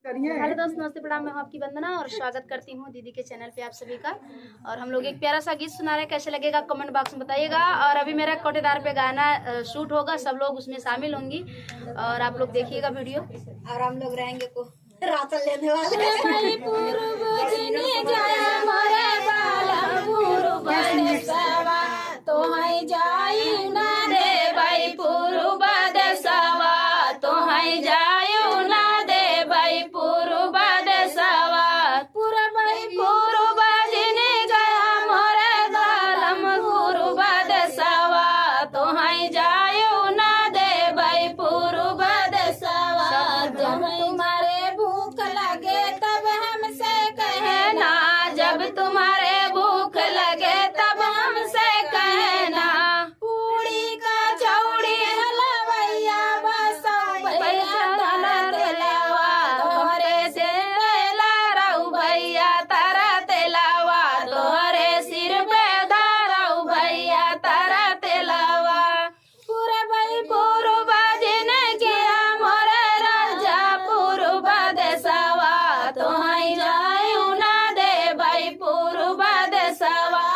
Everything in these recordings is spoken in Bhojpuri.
हेलो दोस्त, नमस्ते, प्रणाम। मैं हूं आपकी वंदना और स्वागत करती हूं दीदी के चैनल पे आप सभी का। और हम लोग एक प्यारा सा गीत सुना रहे हैं, कैसे लगेगा कमेंट बॉक्स में बताइएगा। और अभी मेरा कोटेदार पे गाना शूट होगा, सब लोग उसमें शामिल होंगी और आप लोग देखिएगा वीडियो। और हम लोग रहेंगे को रातल लेने वाले। तुम्हारे भूख लगे तब हमसे कहना, पूड़ी का चौड़ी हलवैया भैया तेलावा, तोहरे से लारऊ भैया तारा तेलावा, तोहरे सिर पे धारऊ भैया तारा तेलावा। पूरे भाई पूर्व जिन किया मोरे राजा पूर्व देशवा, तोहई जायू ना दे भाई पूर्व देशवा,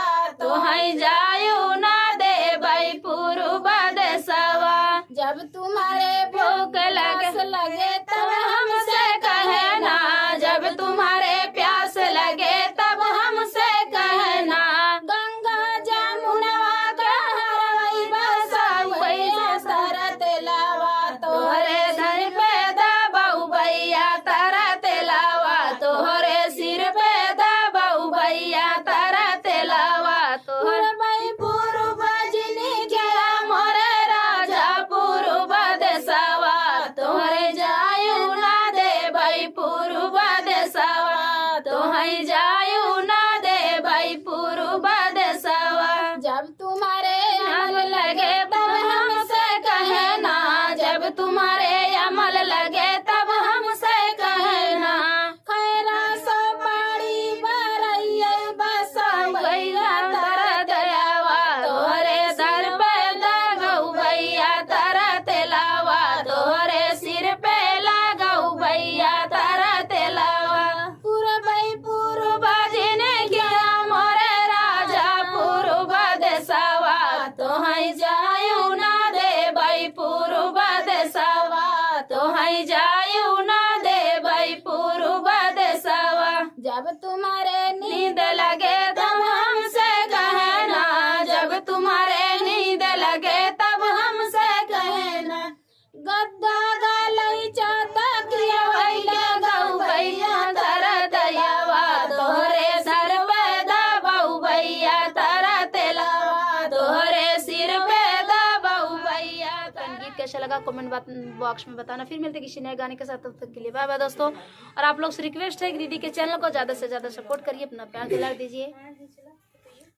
तोहई जायू ना दे भाई पूर्व देशवा। जब तुम्हारे भूख लगे तब हमसे कहना, जब तुम्हारे प्यास लगे तब हमसे कहना, गंगा जमुनवा कहरवई बसवैया तारा तेलावा, तोहरे धर पे दबाऊ भैया तारा तेलावा, तोहरे सिर पे दबाऊ भैया तारा तेलावा। तोहरे भाई पूर्व जिनी गया मोरे राजा पूर्व देशवा, तोहरे जायू ना दे भाई पूर्व देशवा, तोहई जायू ना दे भाई पूर्व देशवा। जब तुम्हारे अमल लगे तब हमसे कहना, जब तुम्हारे अमल लगे तब हमसे कहना, खैरा सो पाड़ी बरैया बसवैया तारा दयावा, तोहरे दर पे लगऊ भैया तारा तेलावा, तोहरे सिर पे लगऊ भैया तारा तेलावा। पूर्व पूर्व जिने किया मोरे राजा पूर्व देशवा, तोहई जायू ना दे भाई पूर्व देशवा, तोहई जायू ना दे भाई पूर्व देशवा। जब तुम्हारे नींद लगे तब हमसे कहना, जब तुम्हारे नींद लगे तब हमसे कहना, गद्दा गालई चाता क्रिया भैया गऊ भैया तारा दयावा, तोहरे सर पे दबाऊ भैया तारा तेलावा, तोहरे सिर पे दबाऊ भैया। गीत कैसा लगा कमेंट बॉक्स में बताना। फिर मिलते किसी नए गाने के साथ, तब तक के लिए बाय बाय दोस्तों। और आप लोग से रिक्वेस्ट है कि दीदी के चैनल को ज़्यादा से ज़्यादा सपोर्ट करिए, अपना प्यार दिला दीजिए।